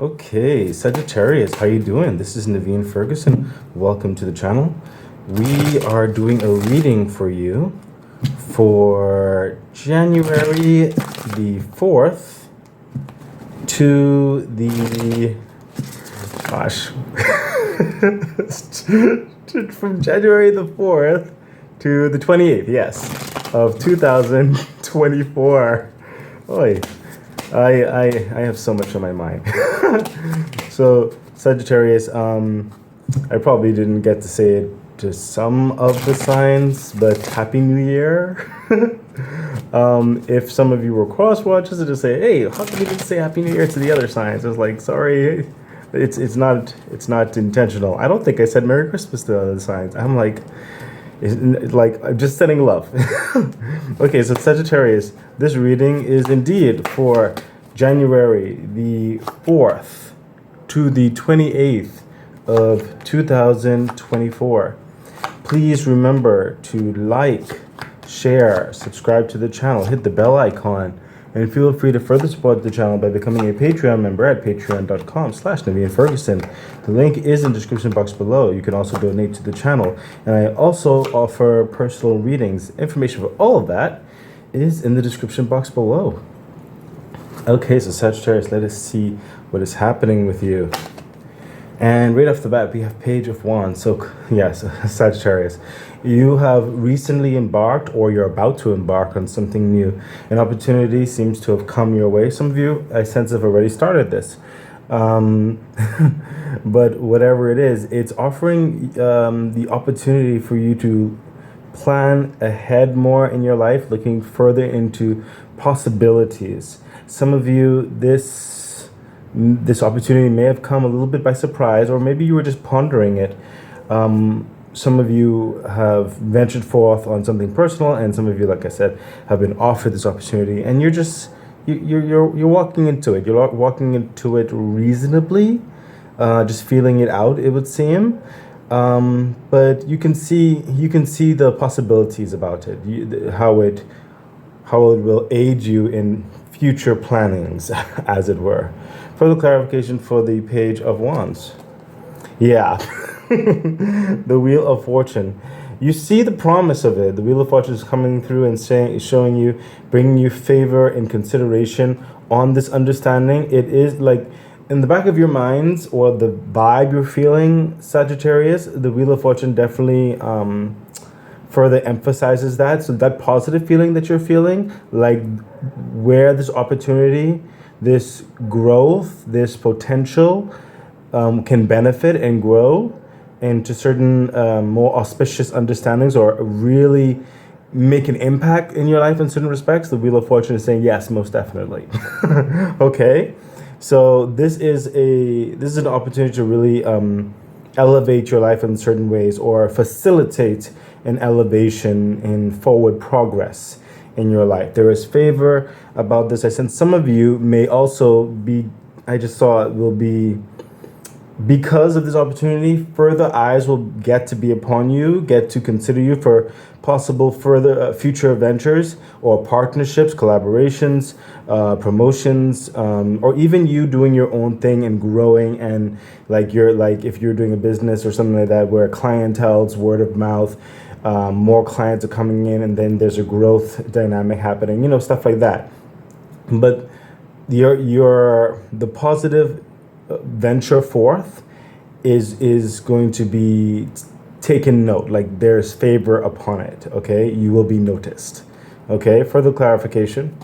Okay, Sagittarius, how you doing? This is Naveen Ferguson. Welcome to the channel. We are doing a reading for you for January the 4th to the gosh from January the 4th to the 28th, yes, of 2024. Oy. I have so much on my mind. So Sagittarius, I probably didn't get to say it to some of the signs, but Happy New Year. If some of you were cross watchers, I just say, hey, how come you didn't say Happy New Year to the other signs? I was like, sorry, it's not intentional. I don't think I said Merry Christmas to the other signs. I'm like, I'm just sending love. Okay, so Sagittarius, this reading is indeed for January the 4th to the 28th of 2024. Please remember to like, share, subscribe to the channel, hit the bell icon, and feel free to further support the channel by becoming a Patreon member at patreon.com/NaveenFerguson. The link is in the description box below. You can also donate to the channel. And I also offer personal readings. Information for all of that is in the description box below. Okay, so Sagittarius, let us see what is happening with you. And right off the bat, we have Page of Wands. So yes, Sagittarius, you have recently embarked or you're about to embark on something new. An opportunity seems to have come your way. Some of you, I sense, have already started this. But whatever it is, it's offering the opportunity for you to plan ahead more in your life, looking further into possibilities. Some of you, this opportunity may have come a little bit by surprise, or maybe you were just pondering it. Some of you have ventured forth on something personal, and some of you, like I said, have been offered this opportunity, and you're walking into it. You're walking into it reasonably, just feeling it out, it would seem. But you can see the possibilities about it, how it will aid you in future plannings, as it were. Further clarification for the Page of Wands. Yeah. The Wheel of Fortune. You see the promise of it. The Wheel of Fortune is coming through and showing you, bringing you favor and consideration on this understanding. It is like in the back of your minds, or the vibe you're feeling, Sagittarius, the Wheel of Fortune definitely further emphasizes that. So that positive feeling that you're feeling, like where this opportunity, this growth, this potential can benefit and grow into certain more auspicious understandings, or really make an impact in your life in certain respects, the Wheel of Fortune is saying yes, most definitely. Okay, so this is an opportunity to really elevate your life in certain ways, or facilitate an elevation in forward progress in your life. There is favor about this. I sense some of you may also be, I just saw it will be, because of this opportunity, further eyes will get to be upon you, get to consider you for possible further future ventures or partnerships, collaborations, promotions, or even you doing your own thing and growing, and if you're doing a business or something like that, where clientele's word of mouth, more clients are coming in, and then there's a growth dynamic happening, stuff like that. But the positive venture forth is going to be taken note, like there's favor upon it. Okay, you will be noticed. Okay, further clarification.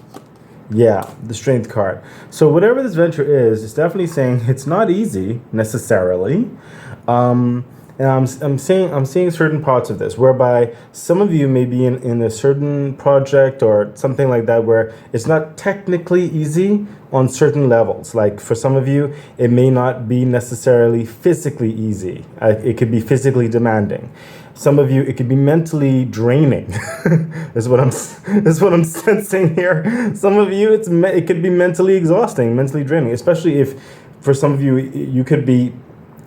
Yeah, the Strength card. So whatever this venture is, it's definitely saying it's not easy necessarily. And I'm seeing certain parts of this whereby some of you may be in a certain project or something like that where it's not technically easy on certain levels. Like for some of you, it may not be necessarily physically easy. It could be physically demanding. Some of you, it could be mentally draining. is what I'm sensing here. Some of you, it could be mentally exhausting, mentally draining, especially if for some of you, you could be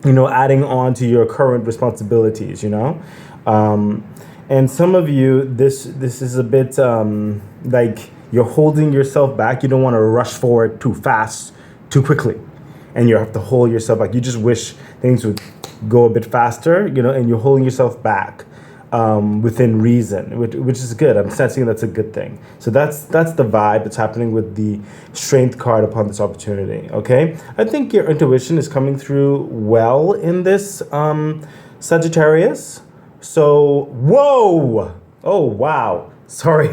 adding on to your current responsibilities, and some of you, this is a bit like you're holding yourself back. You don't want to rush forward too fast, too quickly. and you have to hold yourself back. You just wish things would go a bit faster, and you're holding yourself back within reason, which is good. I'm sensing that's a good thing. So that's the vibe that's happening with the strength card upon this opportunity. Okay, I think your intuition is coming through well in this Sagittarius. So whoa, oh wow, sorry.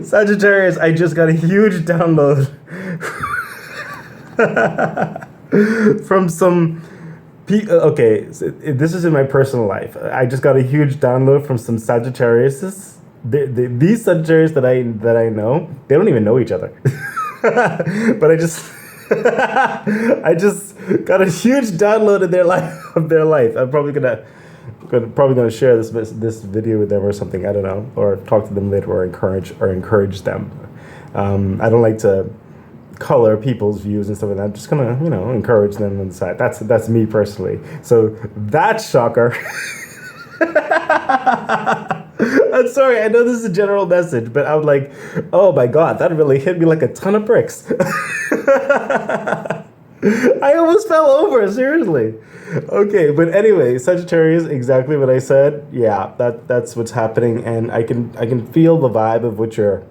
Sagittarius, I just got a huge download from some okay, so this is in my personal life. I just got a huge download from some Sagittariuses. These Sagittarius that I know, they don't even know each other. But I just I just got a huge download of their life. I'm probably gonna share this video with them or something. I don't know, or talk to them later, or encourage them. I don't like to color people's views and stuff like that. I'm just gonna, encourage them on the side. That's me personally. So that shocker. I'm sorry, I know this is a general message, but I'm like, oh my God, that really hit me like a ton of bricks. I almost fell over, seriously. Okay, but anyway, Sagittarius, exactly what I said. Yeah, that's what's happening, and I can feel the vibe of what you're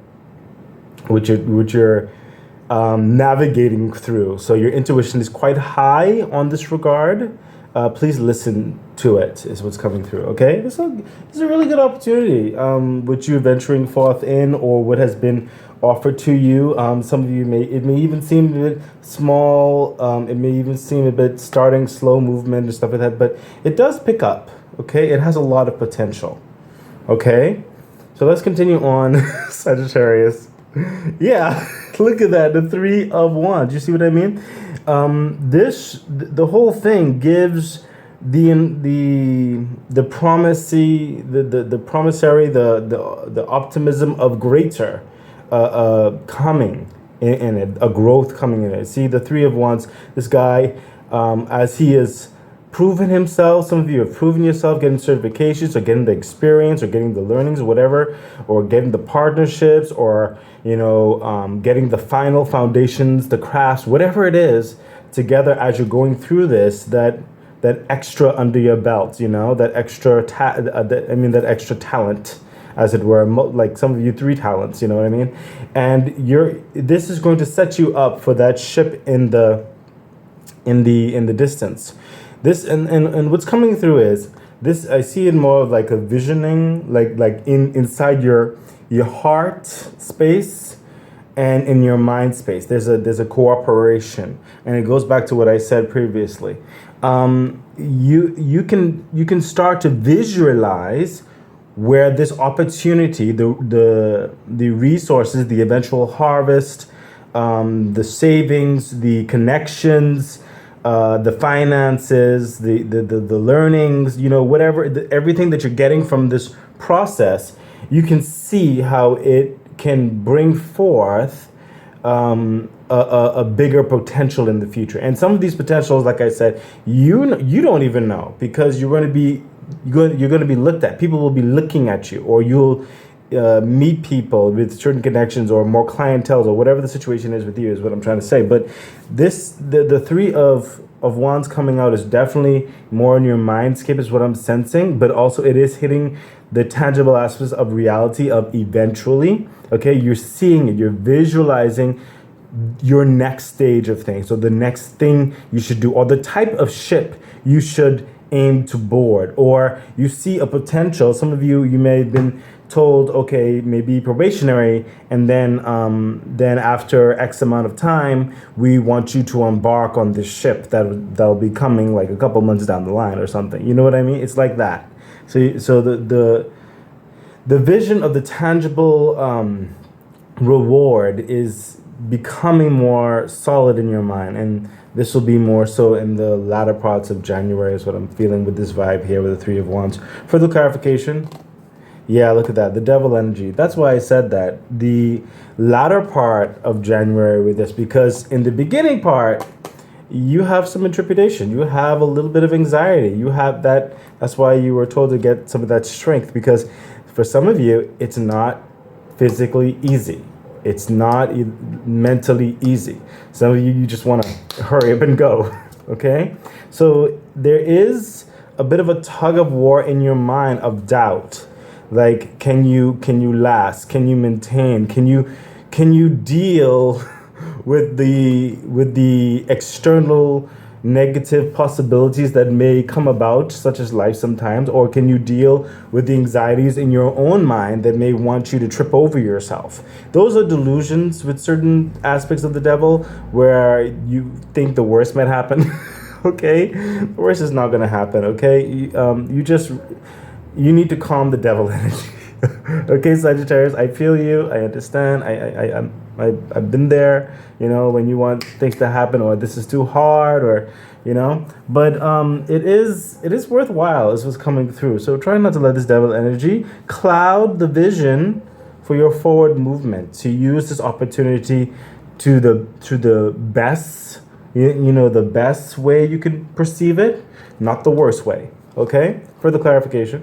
navigating through. So your intuition is quite high on this regard. Please listen to it, is what's coming through. Okay, it's a really good opportunity, which you're venturing forth in, or what has been offered to you. Some of you it may even seem a bit small. It may even seem a bit starting slow movement and stuff like that, but it does pick up. Okay, it has a lot of potential. Okay, so let's continue on, Sagittarius. Yeah, look at that, the 3 of Wands. You see what I mean? The whole thing gives the promissory, the optimism of greater coming in it, a growth coming in it. See, the 3 of Wands, this guy, as he is proven himself, some of you have proven yourself, getting certifications, or getting the experience, or getting the learnings, or whatever, or getting the partnerships, or getting the final foundations, the crafts, whatever it is, together as you're going through this, that extra under your belt, that extra that extra talent, as it were, like some of you 3 talents, you know what I mean? And this is going to set you up for that ship in the distance. This and what's coming through is this. I see it more of like a visioning, like inside your heart space and in your mind space. There's a cooperation, and it goes back to what I said previously. You can start to visualize where this opportunity, the resources, the eventual harvest, the savings, the connections, the finances, the learnings, whatever, everything that you're getting from this process, you can see how it can bring forth a bigger potential in the future. And some of these potentials, like I said, you don't even know, because you're going to be looked at. People will be looking at you, or you'll meet people with certain connections or more clientele, or whatever the situation is with you, is what I'm trying to say. But the 3 of Wands coming out is definitely more in your mindscape, is what I'm sensing, but also it is hitting the tangible aspects of reality of eventually. Okay, you're seeing it, you're visualizing your next stage of things. So the next thing you should do, or the type of ship you should aim to board, or you see a potential. Some of you may have been told, okay, maybe probationary, and then after X amount of time, we want you to embark on this ship that'll be coming like a couple months down the line or something. You know what I mean? It's like that. So the vision of the tangible reward is becoming more solid in your mind, and this will be more so in the latter parts of January, is what I'm feeling with this vibe here with the 3 of Wands. Further clarification. Yeah, look at that, the devil energy. That's why I said that. The latter part of January with this, because in the beginning part, you have some intrepidation. You have a little bit of anxiety. You have that. That's why you were told to get some of that strength, because for some of you, it's not physically easy. It's not mentally easy. Some of you, you just want to hurry up and go. Okay? So there is a bit of a tug of war in your mind of doubt. Like, can you last? Can you maintain? Can you deal with the external negative possibilities that may come about, such as life sometimes, or can you deal with the anxieties in your own mind that may want you to trip over yourself? Those are delusions with certain aspects of the devil where you think the worst might happen. Okay, the worst is not going to happen. Okay, you need to calm the devil energy. Okay, Sagittarius, I feel you. I understand. I've been there. You know, when you want things to happen, or this is too hard, or But it is worthwhile. Is what's coming through. So try not to let this devil energy cloud the vision for your forward movement. To use this opportunity to the best. The best way you can perceive it, not the worst way. Okay. Further clarification.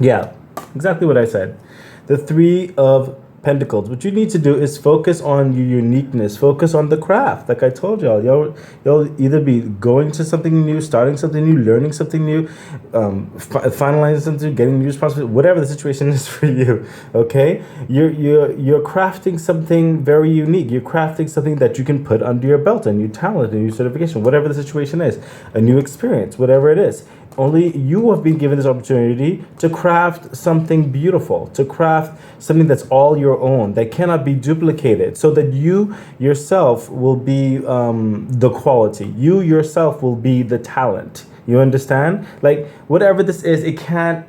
Yeah, exactly what I said. The Three of Pentacles. What you need to do is focus on your uniqueness. Focus on the craft. Like I told y'all, you'll either be going to something new, starting something new, learning something new, finalizing something, getting new responsibility, whatever the situation is for you. Okay, you're crafting something very unique. You're crafting something that you can put under your belt, a new talent, a new certification, whatever the situation is, a new experience, whatever it is. Only you have been given this opportunity to craft something beautiful, to craft something that's all your own, that cannot be duplicated, so that you yourself will be the quality. You yourself will be the talent. You understand? Like whatever this is, it can't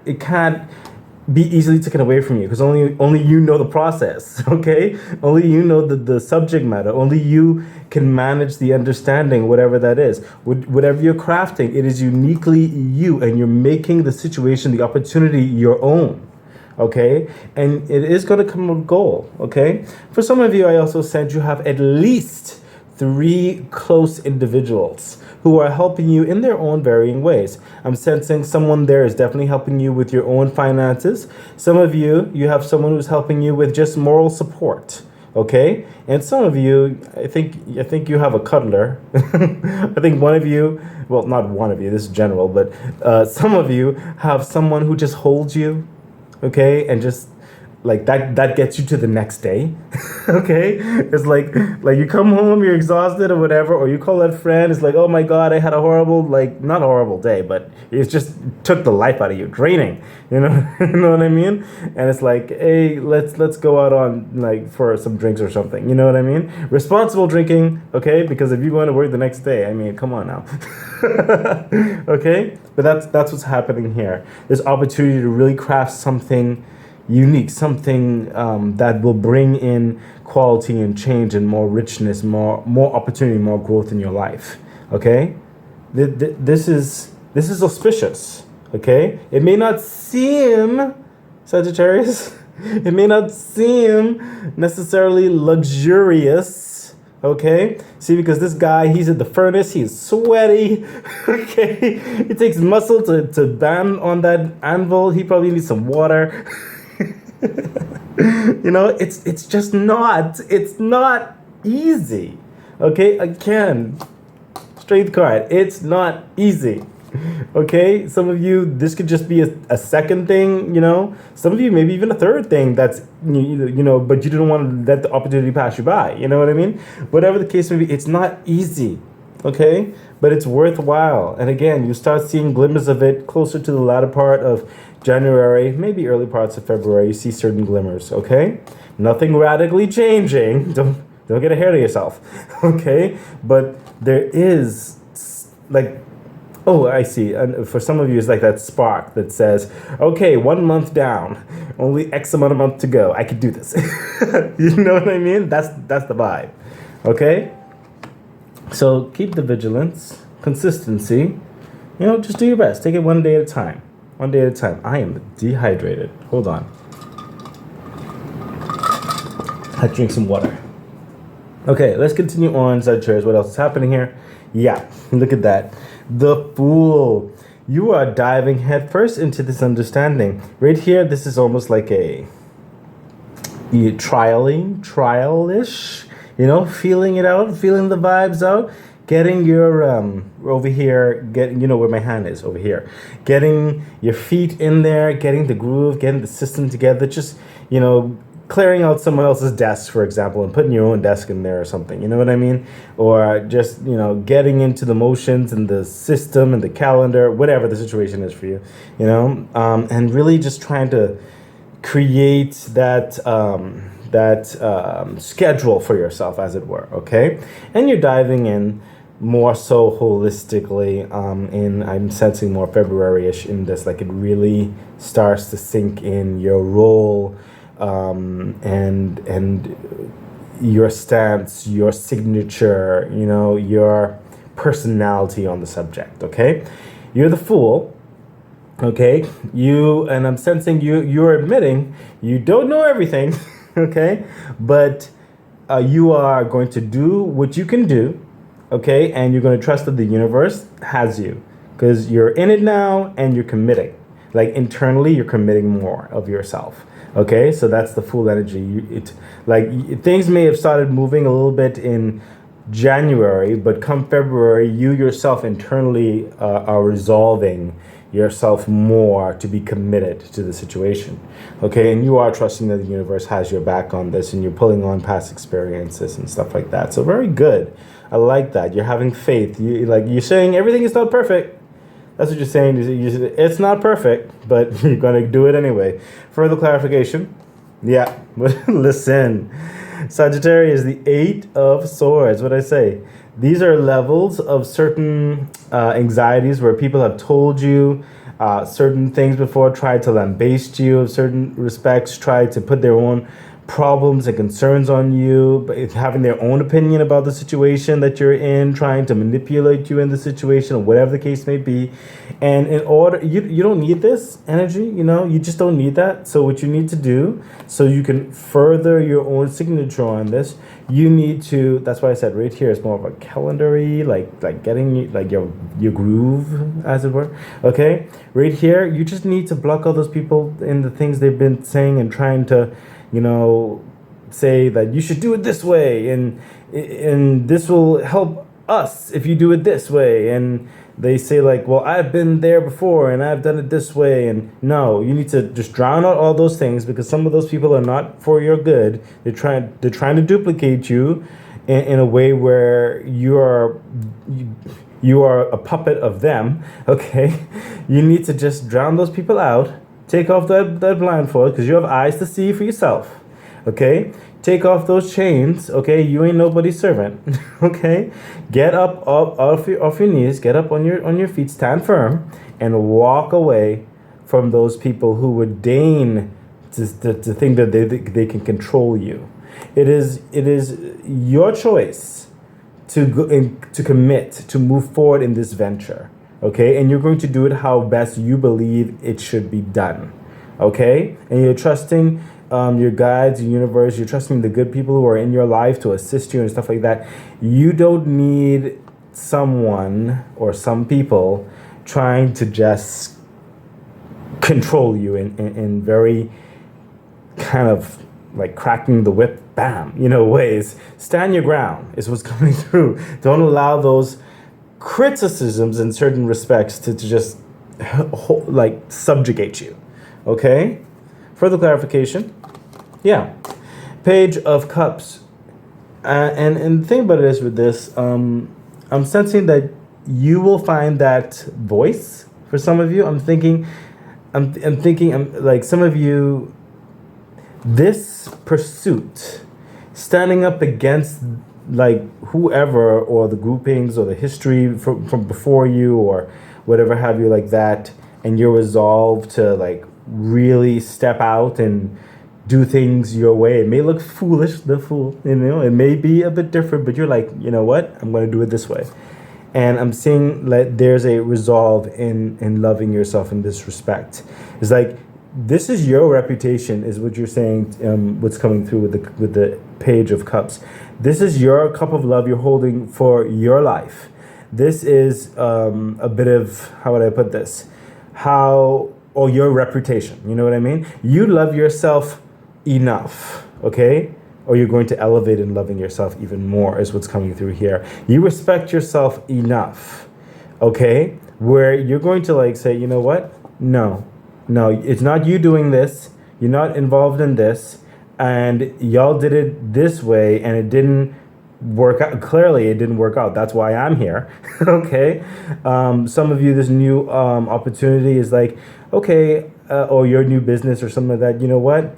be easily taken away from you, because only you know the process. Okay, only you know the subject matter. Only you can manage the understanding, whatever that is. Whatever you're crafting, it is uniquely you, and you're making the situation, the opportunity, your own. Okay, and it is going to come a goal. Okay, for some of you, I also said you have at least 3 close individuals who are helping you in their own varying ways. I'm sensing someone there is definitely helping you with your own finances. Some of you have someone who's helping you with just moral support. Okay, and some of you, I think you have a cuddler. I think one of you, well, not one of you, this is general, but some of you have someone who just holds you. Okay, and just like that gets you to the next day. Okay, it's like you come home, you're exhausted or whatever, or you call that friend, it's like, oh my god, I had a horrible, like, not horrible day, but it just took the life out of you, draining, you know. You know what I mean? And it's like, hey, let's go out on, like, for some drinks or something, you know what I mean? Responsible drinking. Okay, because if you're going to work the next day, I mean, come on now. Okay, but that's what's happening here. This opportunity to really craft something unique, something that will bring in quality and change and more richness, more opportunity, more growth in your life. Okay, this is auspicious. Okay, it may not seem, Sagittarius, it may not seem necessarily luxurious. Okay, see, because this guy, he's at the furnace, he's sweaty. Okay, it takes muscle to bang on that anvil. He probably needs some water. You know, it's just not, it's not easy. Okay, again, straight card, it's not easy. Okay, some of you, this could just be a second thing, you know. Some of you, maybe even a third thing that's, you know, but you didn't want to let the opportunity pass you by. You know what I mean? Whatever the case may be, it's not easy. Okay, but it's worthwhile. And again, you start seeing glimmers of it closer to the latter part of January, maybe early parts of February. You see certain glimmers. Okay, nothing radically changing. Don't get ahead of yourself. Okay, but there is, like, oh, I see. And for some of you, it's like that spark that says, okay, 1 month down, only X amount of month to go. I could do this. You know what I mean? That's the vibe. Okay? So keep the vigilance, consistency. You know, just do your best. Take it one day at a time. One day at a time. I am dehydrated. Hold on. I drink some water. Okay, let's continue on, Sagittarius. What else is happening here? Yeah, look at that. The Fool. You are diving headfirst into this understanding. Right here, this is almost like a trialish, feeling it out, feeling the vibes out, getting your over here, getting where my hand is over here, getting your feet in there, getting the groove, getting the system together, just clearing out someone else's desk, for example, and putting your own desk in there or something. You know what I mean? Or just getting into the motions and the system and the calendar, whatever the situation is for you. And really just trying to create that schedule for yourself, as it were. Okay, and you're diving in more so holistically. I'm sensing more February-ish in this, like it really starts to sink in your role, and your stance, your signature, your personality on the subject. Okay, you're the fool. Okay, and I'm sensing you're admitting you don't know everything. Okay, but you are going to do what you can do. Okay, and you're going to trust that the universe has you, because you're in it now and you're committing. Like internally, you're committing more of yourself. Okay, so that's the full energy. Things may have started moving a little bit in January, but come February, you yourself internally are resolving yourself more to be committed to the situation. Okay, and you are trusting that the universe has your back on this, and you're pulling on past experiences and stuff like that. So very good. I like that. You're having faith. You're saying everything is not perfect. That's what you're saying. It's not perfect, but you're going to do it anyway. Further clarification. Yeah, listen. Sagittarius, the 8 of Swords. What I say? These are levels of certain anxieties where people have told you certain things before, tried to lambaste you in certain respects, tried to put their own problems and concerns on you, but having their own opinion about the situation that you're in, trying to manipulate you in the situation, or whatever the case may be. And in order, you don't need this energy, you just don't need that. So what you need to do, so you can further your own signature on this, you need to, that's why I said right here, it's more of a calendary, like getting like your groove, as it were. Okay, right here, you just need to block all those people in the things they've been saying and trying to say that you should do it this way, and this will help us if you do it this way. And they say like, well, I've been there before and I've done it this way. And no, you need to just drown out all those things, because some of those people are not for your good. They're trying to duplicate you in a way where you are a puppet of them. Okay, you need to just drown those people out. Take off that blindfold, because you have eyes to see for yourself. Okay? Take off those chains. Okay? You ain't nobody's servant. Okay? Get up off your knees. Get up on your feet. Stand firm and walk away from those people who would deign to think that they can control you. It is your choice to commit, to move forward in this venture. Okay, and you're going to do it how best you believe it should be done. Okay, and you're trusting your guides, the universe. You're trusting the good people who are in your life to assist you and stuff like that. You don't need someone or some people trying to just control you in very kind of like cracking the whip, bam, ways. Stand your ground is what's coming through. Don't allow those criticisms in certain respects to just like subjugate you. Okay, further clarification. Yeah, Page of Cups, and the thing about it is with this, I'm sensing that you will find that voice for some of you. I'm thinking like some of you, this pursuit, standing up against like whoever, or the groupings, or the history from before you, or whatever have you, like that, and your resolve to like really step out and do things your way. It may look foolish, the fool, it may be a bit different, but you're like, you know what, I'm going to do it this way. And I'm seeing like there's a resolve in loving yourself in this respect. It's like, this is your reputation, is what you're saying. What's coming through with the Page of Cups. This is your cup of love you're holding for your life. This is a bit of, how would I put this? Or your reputation. You know what I mean? You love yourself enough. okay? Or you're going to elevate in loving yourself even more, is what's coming through here. You respect yourself enough, okay? Where you're going to like say, you know what? No, it's not you doing this. You're not involved in this. And y'all did it this way and it didn't work out. Clearly it didn't work out. That's why I'm here. Okay. Some of you, this new opportunity is like, okay, or your new business or something like that. You know what?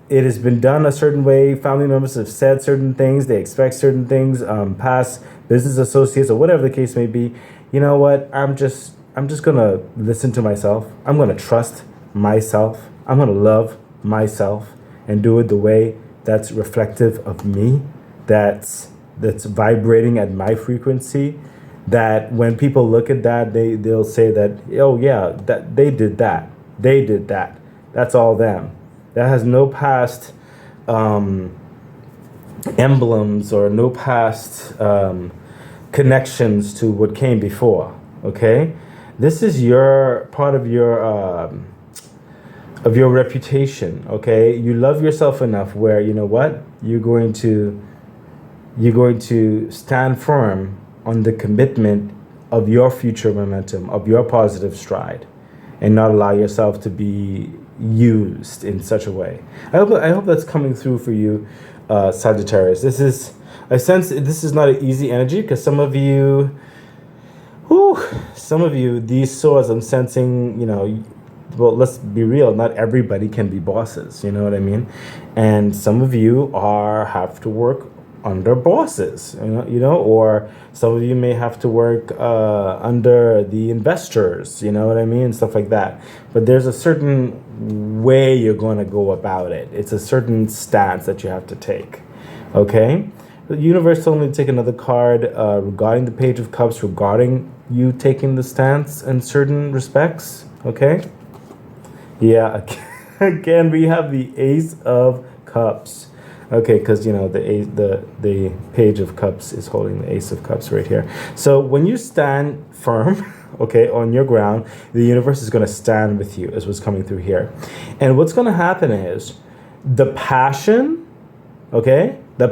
It has been done a certain way. Family members have said certain things. They expect certain things. Past business associates or whatever the case may be. You know what? I'm just gonna listen to myself. I'm gonna trust myself. I'm gonna love myself and do it the way that's reflective of me. That's vibrating at my frequency. That when people look at that, they'll say that, oh yeah, that they did that. They did that. That's all them. That has no past emblems or no past connections to what came before. Okay, this is your part of your reputation. Okay, you love yourself enough where you know what you're going to stand firm on the commitment of your future momentum, of your positive stride, and not allow yourself to be used in such a way. I hope that's coming through for you, Sagittarius. I sense this is not an easy energy because some of you, these swords I'm sensing, well, let's be real, not everybody can be bosses, you know what I mean? And some of you have to work under bosses, or some of you may have to work under the investors, you know what I mean, stuff like that. But there's a certain way you're going to go about it. It's a certain stance that you have to take, okay? The universe told me to take another card regarding the Page of Cups, regarding you taking the stance in certain respects, okay? Yeah, again, we have the Ace of Cups. Okay, because the Page of Cups is holding the Ace of Cups right here. So when you stand firm, okay, on your ground, the universe is going to stand with you, is what's coming through here. And what's going to happen is the passion, okay, the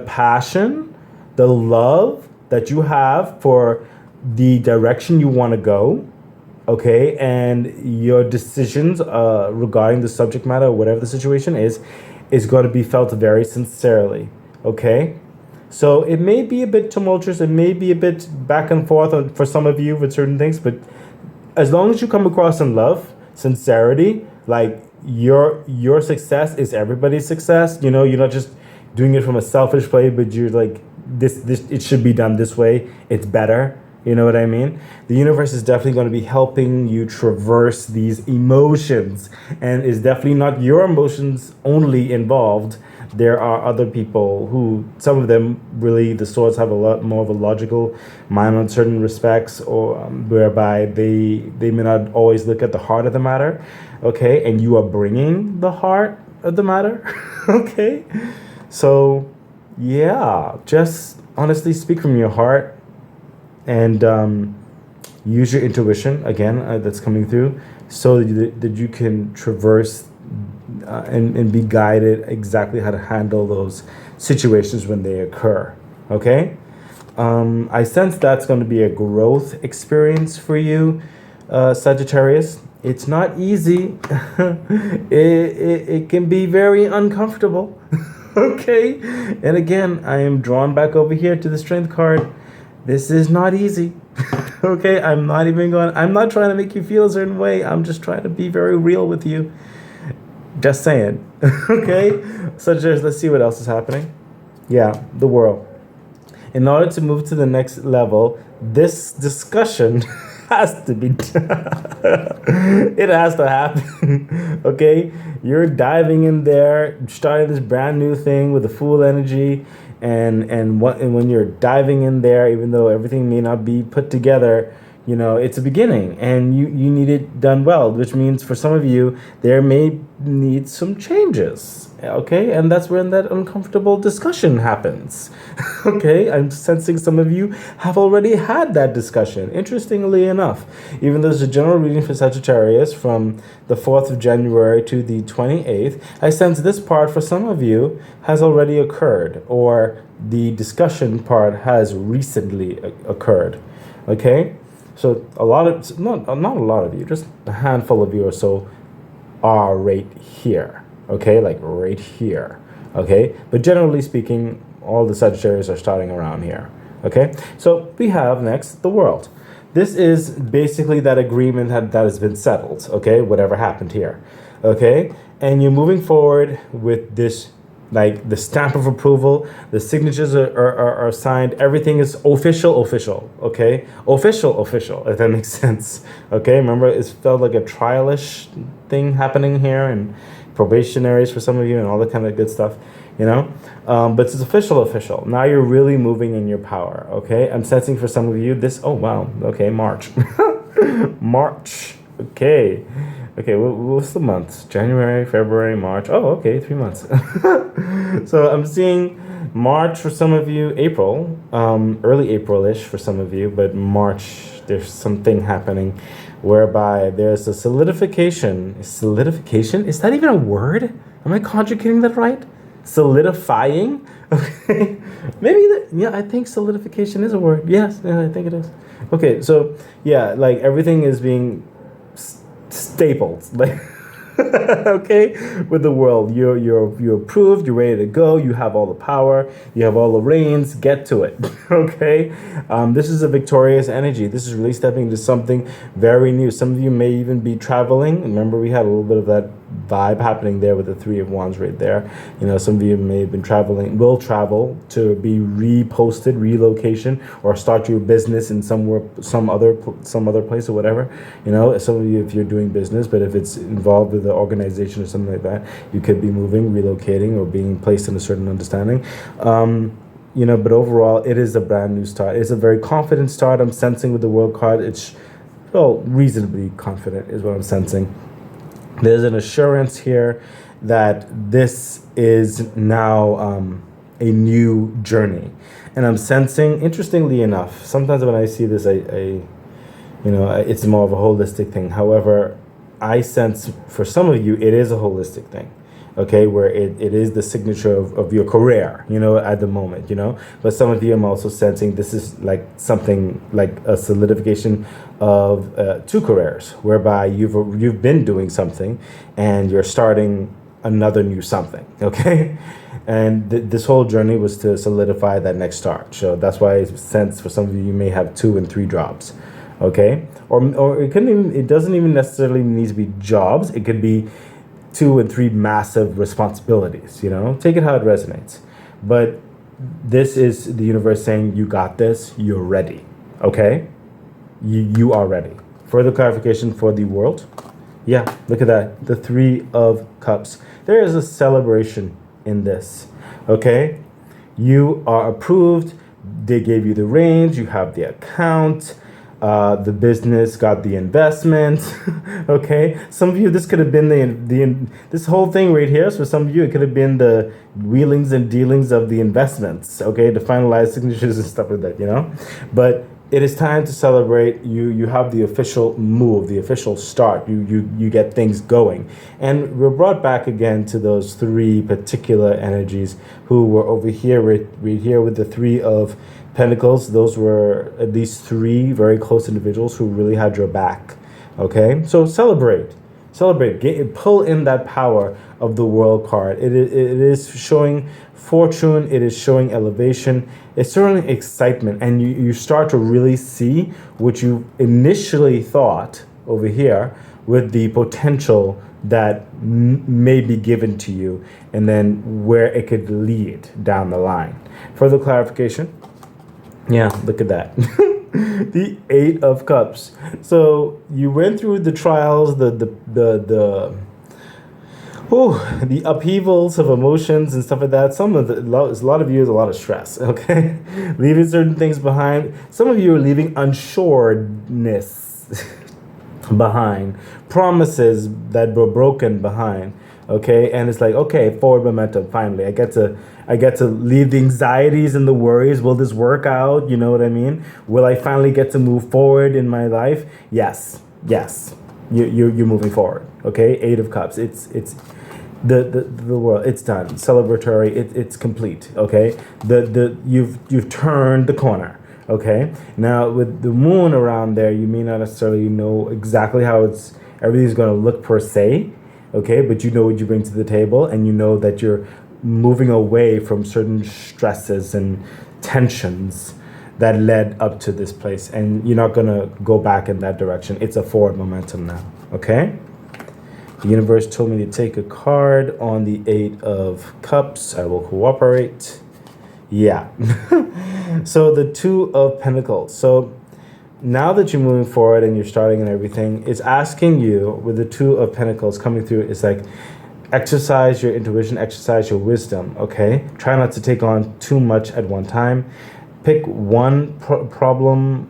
love that you have for the direction you want to go, okay, and your decisions regarding the subject matter or whatever the situation is going to be felt very sincerely, okay? So it may be a bit tumultuous, it may be a bit back and forth for some of you with certain things, but as long as you come across in love, sincerity, like your success is everybody's success, you're not just doing it from a selfish place, but you're like, this it should be done this way, it's better. You know what I mean? The universe is definitely going to be helping you traverse these emotions, and is definitely not your emotions only involved. There are other people who, some of them really, the swords have a lot more of a logical mind on certain respects, or whereby they may not always look at the heart of the matter, okay? And you are bringing the heart of the matter, okay? So, yeah, just honestly speak from your heart. And use your intuition, again, that's coming through, so that you can traverse and be guided exactly how to handle those situations when they occur, okay? I sense that's going to be a growth experience for you, Sagittarius. It's not easy. It can be very uncomfortable, okay? And again, I am drawn back over here to the Strength card. This is not easy, okay? I'm not trying to make you feel a certain way. I'm just trying to be very real with you. Just saying, okay? So let's see what else is happening. Yeah, the World. In order to move to the next level, this discussion has to be done. It has to happen, okay? You're diving in there, starting this brand new thing with the full energy. And when you're diving in there, even though everything may not be put together, it's a beginning, and you need it done well, which means for some of you there may need some changes, Okay, and that's when that uncomfortable discussion happens. Okay, I'm sensing some of you have already had that discussion, interestingly enough. Even though there's a general reading for Sagittarius from the 4th of January to the 28th, I sense this part for some of you has already occurred, or the discussion part has recently occurred. Okay, so a lot of, not a lot of you, just a handful of you or so are right here. Okay, like right here. Okay, but generally speaking, all the Sagittarius are starting around here. Okay, so we have next the World. This is basically that agreement that has been settled. Okay, whatever happened here. Okay, and you're moving forward with this, like the stamp of approval, the signatures are signed, everything is official, okay? Official, if that makes sense. Okay, remember it felt like a trialish thing happening here, and probationaries for some of you and all that kind of good stuff, you know? But it's official. Now you're really moving in your power, okay? I'm sensing for some of you this, oh wow, okay, March. March, okay. Okay, what's the months? January, February, March. Oh, okay, 3 months. So I'm seeing March for some of you, April, early April-ish for some of you, but March, there's something happening whereby there's a solidification. Solidification? Is that even a word? Am I conjugating that right? Solidifying? Okay. Maybe yeah, I think solidification is a word. Yes, yeah, I think it is. Okay, so yeah, like everything is being stapled, like okay, with the World. You're approved, you're ready to go, you have all the power, you have all the reins, get to it. Okay, this is a victorious energy. This is really stepping into something very new. Some of you may even be traveling. Remember, we had a little bit of that vibe happening there with the 3 of Wands right there. You know, some of you may have been traveling, will travel to be reposted, relocation, or start your business in somewhere, some other place or whatever. You know, some of you, if you're doing business, but if it's involved with the organization or something like that, you could be moving, relocating, or being placed in a certain understanding. You know, but overall, it is a brand new start. It's a very confident start. I'm sensing with the World card, it's, well, reasonably confident is what I'm sensing. There's an assurance here that this is now a new journey. And I'm sensing, interestingly enough, sometimes when I see this, you know, it's more of a holistic thing. However, I sense for some of you, it is a holistic thing. Okay, where it is the signature of your career, you know, at the moment, you know. But some of you, I'm also sensing this is like something like a solidification of 2 careers, whereby you've been doing something and you're starting another new something, okay? And this whole journey was to solidify that next start. So that's why I sense for some of you, you may have 2 and 3 jobs, okay? Or it couldn't even, it doesn't even necessarily need to be jobs. It could be 2 and 3 massive responsibilities, you know, take it how it resonates. But this is the universe saying, you got this, you're ready, okay? You are ready. Further clarification for the World. Yeah, look at that, the 3 of Cups. There is a celebration in this, okay? You are approved, they gave you the range, you have the account, the business got the investment. Okay, some of you, this could have been this whole thing right here. So for some of you, it could have been the wheelings and dealings of the investments. Okay, the finalized signatures and stuff like that, you know. But it is time to celebrate. You have the official move, the official start. You get things going, and we're brought back again to those 3 particular energies who were over here, right here with the 3 of Pentacles. Those were at least 3 very close individuals who really had your back. Okay, so celebrate, pull in that power of the World card. It is showing fortune. It is showing elevation. It's showing excitement, and you start to really see what you initially thought over here with the potential that may be given to you, and then where it could lead down the line. Further clarification. Yeah, look at that. The 8 of Cups. So you went through the trials, the upheavals of emotions and stuff like that. A lot of you is a lot of stress. Okay, leaving certain things behind. Some of you are leaving unsureness behind, promises that were broken behind. Okay, and it's like, okay, forward momentum. Finally, I get to leave the anxieties and the worries. Will this work out? You know what I mean? Will I finally get to move forward in my life? Yes, yes. You're moving forward. Okay, Eight of Cups. It's the world. It's done. Celebratory. It's complete. Okay, you've turned the corner. Okay, now with the moon around there, you may not necessarily know exactly how everything's going to look per se. Okay, but you know what you bring to the table, and you know that you're moving away from certain stresses and tensions that led up to this place, and you're not going to go back in that direction. It's a forward momentum now. Okay, the universe told me to take a card on the Eight of Cups. I will cooperate. Yeah. So the Two of Pentacles. So now that you're moving forward and you're starting and everything, it's asking you with the Two of Pentacles coming through, it's like, exercise your intuition, exercise your wisdom, okay? Try not to take on too much at one time. Pick one problem,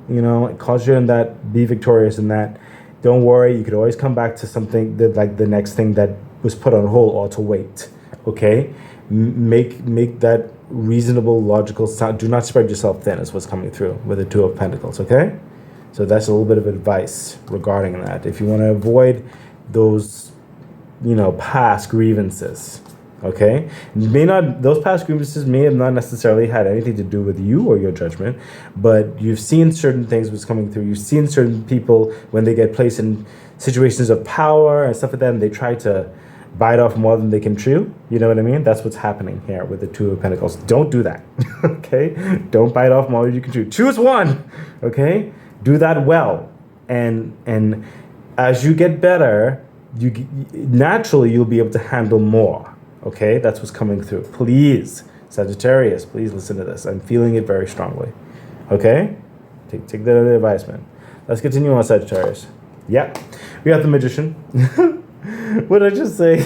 concentrate on that, be victorious in that. Don't worry, you could always come back to something that, like the next thing that was put on hold or to wait, okay? Make that reasonable, logical sound. Do not spread yourself thin is what's coming through with the Two of Pentacles, okay? So that's a little bit of advice regarding that. If you want to avoid those, past grievances, okay? Those past grievances may have not necessarily had anything to do with you or your judgment, but you've seen certain things was coming through. You've seen certain people when they get placed in situations of power and stuff like that, and they try to bite off more than they can chew. You know what I mean? That's what's happening here with the Two of Pentacles. Don't do that, okay? Don't bite off more than you can chew. Choose one, okay? Do that well, and as you get better, naturally you'll be able to handle more. Okay, that's what's coming through. Please, Sagittarius, please listen to this. I'm feeling it very strongly. Okay, take that advisement. Let's continue on, Sagittarius. Yeah, we got the Magician. What did I just say?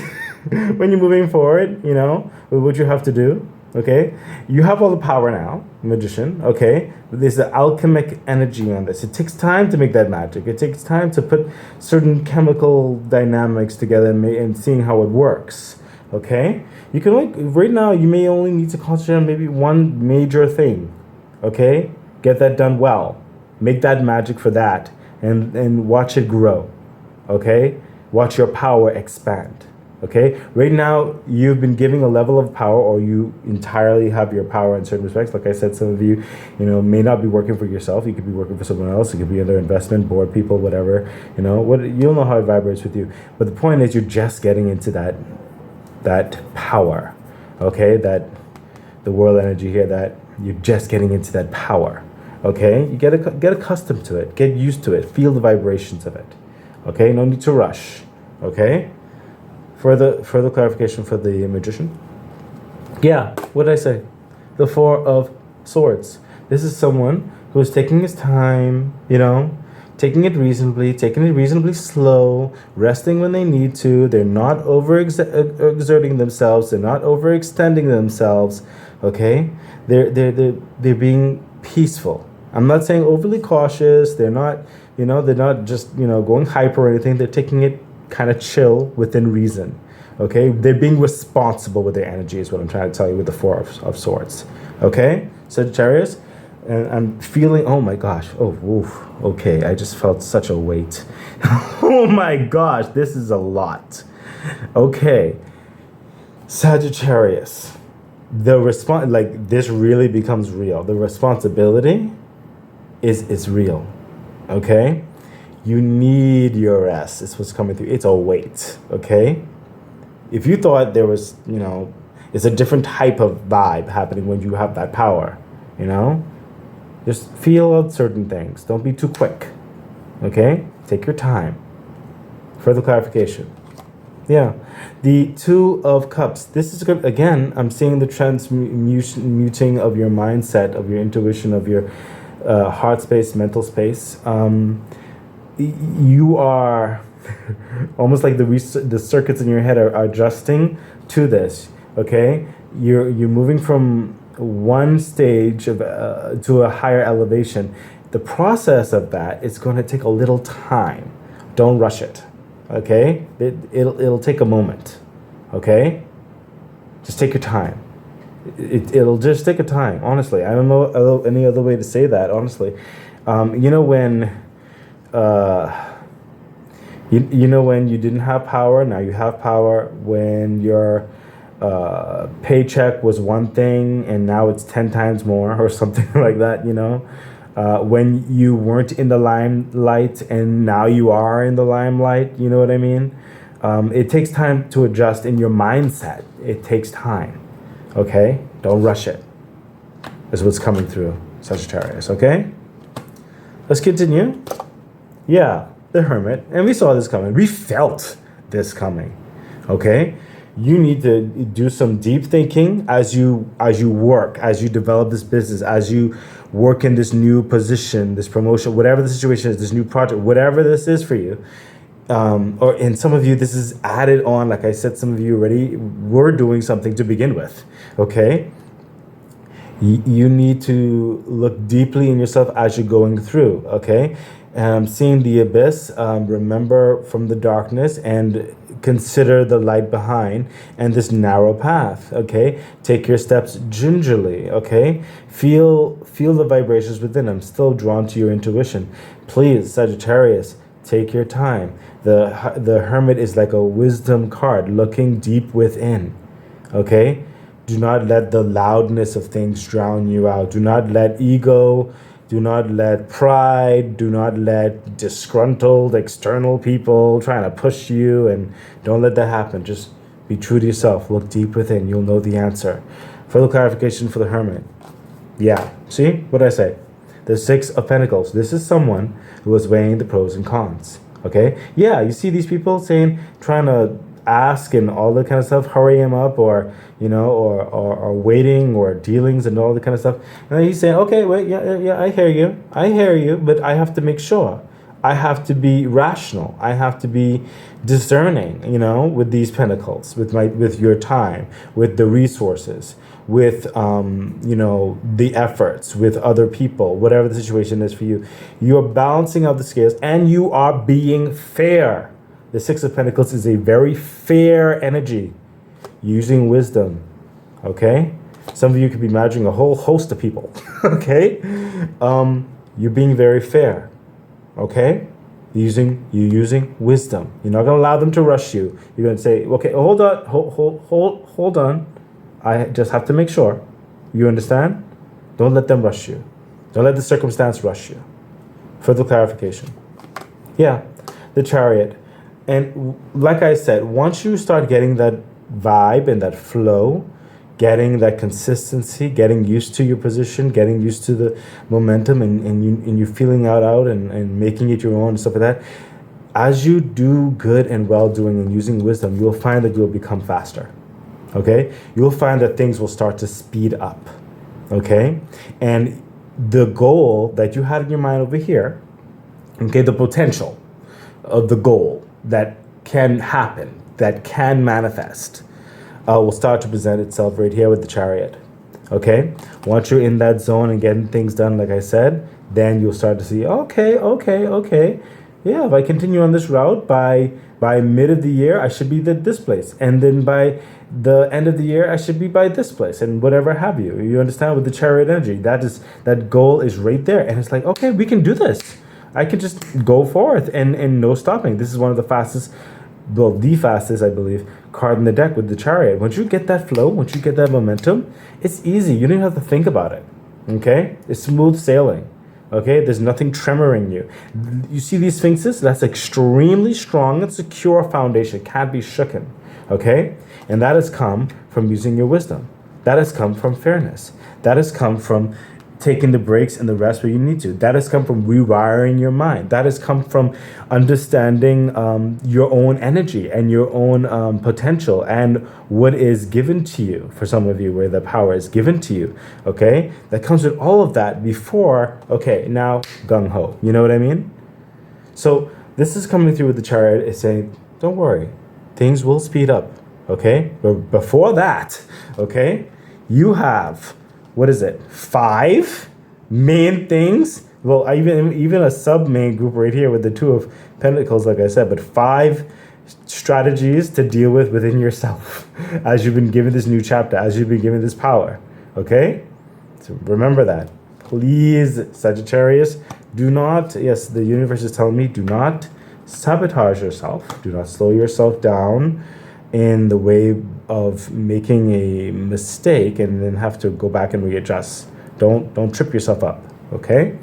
When you're moving forward, with what you have to do. Okay, you have all the power now, Magician. Okay, but there's the alchemic energy on this. It takes time to make that magic. It takes time to put certain chemical dynamics together and seeing how it works. Okay, you can right now. You may only need to concentrate on maybe one major thing. Okay, get that done well. Make that magic for that, and watch it grow. Okay, watch your power expand. Okay, right now you've been giving a level of power, or you entirely have your power in certain respects. Like I said, some of you, may not be working for yourself. You could be working for someone else. It could be other investment board people, whatever. You'll know how it vibrates with you. But the point is, you're just getting into that power. Okay, that the world energy here. That you're just getting into that power. Okay, you get accustomed to it. Get used to it. Feel the vibrations of it. Okay, no need to rush. Okay. Further clarification for the Magician. Yeah, what did I say? The Four of Swords. This is someone who is taking his time, taking it reasonably slow, resting when they need to. They're not exerting themselves. They're not overextending themselves. Okay, they're being peaceful. I'm not saying overly cautious. They're not, they're not just going hyper or anything. They're taking it kind of chill within reason. Okay, they're being responsible with their energy is what I'm trying to tell you with the Four of Swords. Okay, Sagittarius, and I'm feeling, oh my gosh, okay, I just felt such a weight. Oh my gosh, this is a lot. Okay, Sagittarius, this really becomes real. The responsibility is real. Okay, you need your rest. It's what's coming through. It's a weight, okay? If you thought there was, it's a different type of vibe happening when you have that power, Just feel out certain things. Don't be too quick, okay? Take your time. Further clarification. Yeah, the Two of Cups. This is good. Again, I'm seeing the transmuting of your mindset, of your intuition, of your heart space, mental space. You are almost like the circuits in your head are adjusting to this. Okay, you're moving from one stage of to a higher elevation. The process of that is going to take a little time. Don't rush it. Okay, it'll take a moment. Okay? Just take your time. It'll just take a time, honestly. I don't know any other way to say that, honestly. You know when you know when you didn't have power, now you have power. When your paycheck was one thing and now it's 10 times more or something like that, when you weren't in the limelight and now you are in the limelight, you know what I mean? It takes time to adjust in your mindset. It takes time. Okay? Don't rush it. Is what's coming through, Sagittarius. Okay? Let's continue. Yeah, the Hermit. And we saw this coming. We felt this coming. Okay? You need to do some deep thinking as you work, as you develop this business, as you work in this new position, this promotion, whatever the situation is, this new project, whatever this is for you. Or in some of you, this is added on. Like I said, some of you already were doing something to begin with. Okay? You need to look deeply in yourself as you're going through. Okay? Seeing the abyss, remember from the darkness and consider the light behind and this narrow path. Okay? Take your steps gingerly. Okay? Feel the vibrations within. I'm still drawn to your intuition. Please, Sagittarius, take your time. The Hermit is like a wisdom card, looking deep within. Okay? Do not let the loudness of things drown you out. Do not let ego, do not let pride, do not let disgruntled external people trying to push you, and don't let that happen. Just be true to yourself. Look deep within. You'll know the answer. Further clarification for the Hermit. Yeah. See? What did I say? The Six of Pentacles. This is someone who was weighing the pros and cons. Okay? Yeah, you see these people trying to ask and all that kind of stuff, hurry him up, or waiting, or dealings and all that kind of stuff. And then he's saying, okay, wait, yeah, I hear you, but I have to make sure. I have to be rational. I have to be discerning, with these pentacles, with your time, with the resources, with the efforts, with other people, whatever the situation is for you. You are balancing out the scales and you are being fair. The Six of Pentacles is a very fair energy, using wisdom. Okay? Some of you could be managing a whole host of people. Okay? You're being very fair. Okay? You're using wisdom. You're not going to allow them to rush you. You're going to say, okay, hold on. I just have to make sure. You understand? Don't let them rush you. Don't let the circumstance rush you. Further clarification. Yeah, the Chariot. And like I said, once you start getting that vibe and that flow, getting that consistency, getting used to your position, getting used to the momentum, and you feeling out and making it your own and stuff like that, as you do good and well doing and using wisdom, you'll find that you'll become faster. Okay? You'll find that things will start to speed up. Okay? And the goal that you had in your mind over here, okay, the potential of the goal that can happen, that can manifest, will start to present itself right here with the Chariot. Okay? Once you're in that zone and getting things done, like I said, then you'll start to see, okay. Yeah, if I continue on this route, by mid of the year, I should be this place. And then by the end of the year, I should be by this place, and whatever have you. You understand? With the Chariot energy, that goal is right there. And it's like, okay, we can do this. I can just go forth and no stopping. This is one of the fastest, the fastest, I believe, card in the deck with the Chariot. Once you get that flow, once you get that momentum, it's easy. You don't even have to think about it. Okay? It's smooth sailing. Okay? There's nothing tremoring you. You see these sphinxes? That's extremely strong and secure foundation. Can't be shooken. Okay? And that has come from using your wisdom. That has come from fairness. That has come from taking the breaks and the rest where you need to. That has come from rewiring your mind. That has come from understanding your own energy and your own potential and what is given to you. For some of you, where the power is given to you, okay? That comes with all of that before, okay, now gung-ho. You know what I mean? So this is coming through with the Chariot. It's saying, don't worry, things will speed up, okay? But before that, okay, you have, what is it, 5 main things? Well, even a sub-main group right here with the Two of Pentacles, like I said, but 5 strategies to deal with within yourself as you've been given this new chapter, as you've been given this power. Okay? So remember that. Please, Sagittarius, do not, yes, the universe is telling me, do not sabotage yourself. Do not slow yourself down in the way of making a mistake and then have to go back and readjust. Don't trip yourself up. Okay?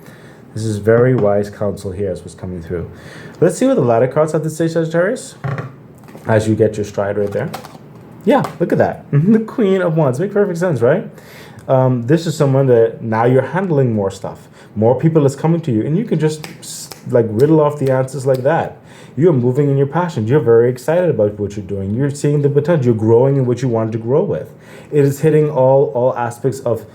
This is very wise counsel here is what's coming through. Let's see what the ladder cards have to say, Sagittarius, as you get your stride right there. Yeah, look at that. The Queen of Wands. Makes perfect sense, right? This is someone that now you're handling more stuff. More people is coming to you, and you can just like riddle off the answers like that. You're moving in your passion. You're very excited about what you're doing. You're seeing the potential. You're growing in what you wanted to grow with. It is hitting all aspects of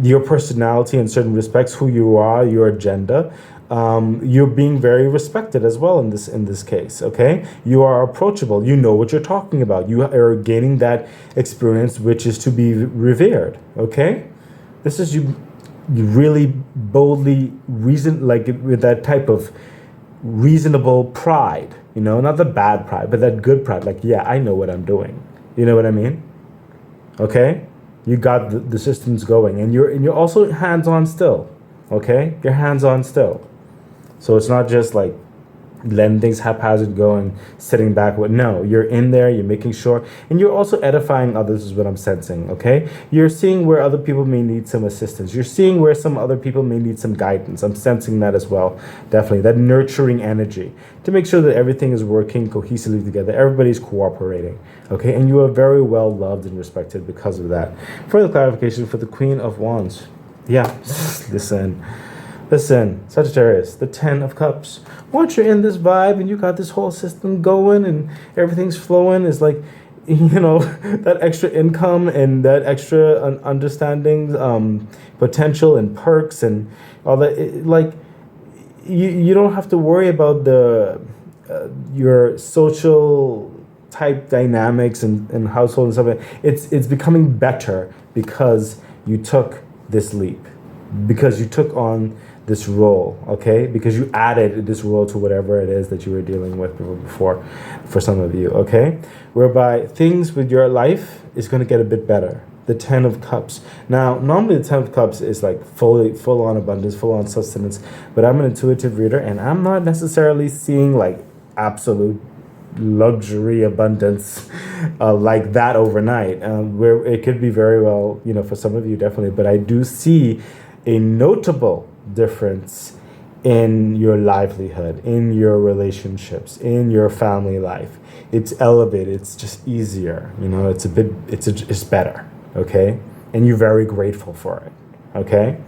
your personality in certain respects, who you are, your agenda. You're being very respected as well in this case. Okay, you are approachable. You know what you're talking about. You are gaining that experience, which is to be revered. Okay, this is you really boldly reason, like with that type of reasonable pride. You know, not the bad pride, but that good pride. Like, yeah, I know what I'm doing. You know what I mean? Okay. You got the systems going, and you're also hands-on still, okay? You're hands-on still. So it's not just like letting things haphazard go and sitting back with, no, you're in there, you're making sure, and you're also edifying others is what I'm sensing, okay? You're seeing where other people may need some assistance. You're seeing where some other people may need some guidance. I'm sensing that as well, definitely. That nurturing energy to make sure that everything is working cohesively together. Everybody's cooperating, okay? And you are very well loved and respected because of that. Further clarification for the Queen of Wands. Yeah, Listen, Sagittarius, the 10 of Cups. Once you're in this vibe and you got this whole system going and everything's flowing, it's like, you know, that extra income and that extra understanding, potential and perks and all that. Like, you don't have to worry about your social type dynamics and household and stuff. It's becoming better because you took this leap, because you took on this role, okay? Because you added this role to whatever it is that you were dealing with before, for some of you, okay? Whereby things with your life is going to get a bit better. The 10 of Cups. Now, normally the 10 of Cups is like full on abundance, full on sustenance, but I'm an intuitive reader and I'm not necessarily seeing like absolute luxury abundance like that overnight, where it could be very well, you know, for some of you definitely, but I do see a notable difference in your livelihood, in your relationships, in your family life. It's elevated, it's just easier, you know, it's better, okay? And you're very grateful for it, okay?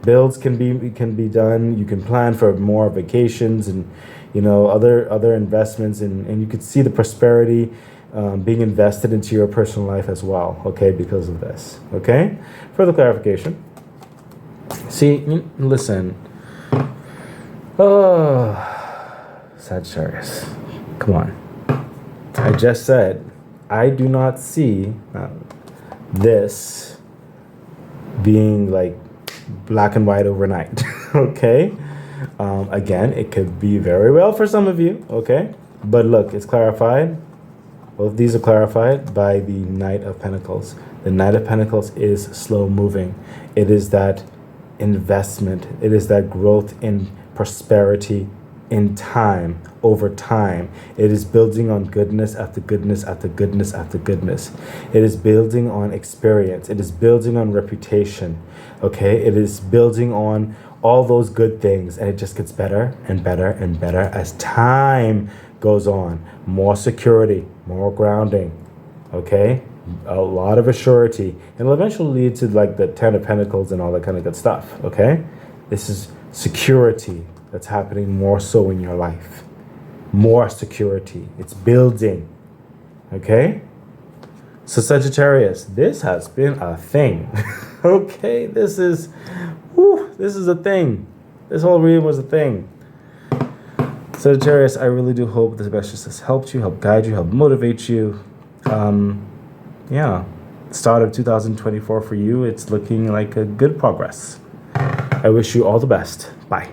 Bills can be done, you can plan for more vacations and, you know, other investments, and you could see the prosperity being invested into your personal life as well, okay, because of this, okay? Further clarification. See, listen. Oh, Sagittarius, come on. I just said, I do not see this being like black and white overnight, okay? Again, it could be very well for some of you, okay? But look, it's clarified. Both these are clarified by the Knight of Pentacles. The Knight of Pentacles is slow moving. It is that investment. It is that growth in prosperity in time, over time. It is building on goodness after goodness after goodness after goodness. It is building on experience. It is building on reputation, okay? It is building on all those good things, and it just gets better and better and better as time goes on. More security, more grounding, okay? A lot of assurity, and it'll eventually lead to like the 10 of Pentacles and all that kind of good stuff, okay? This is security that's happening more so in your life. More security. It's building, okay? So Sagittarius, this has been a thing, okay? This is a thing. This whole reading was a thing. Sagittarius, I really do hope this message has helped you, helped guide you, helped motivate you. Yeah, start of 2024 for you, it's looking like a good progress. I wish you all the best. Bye.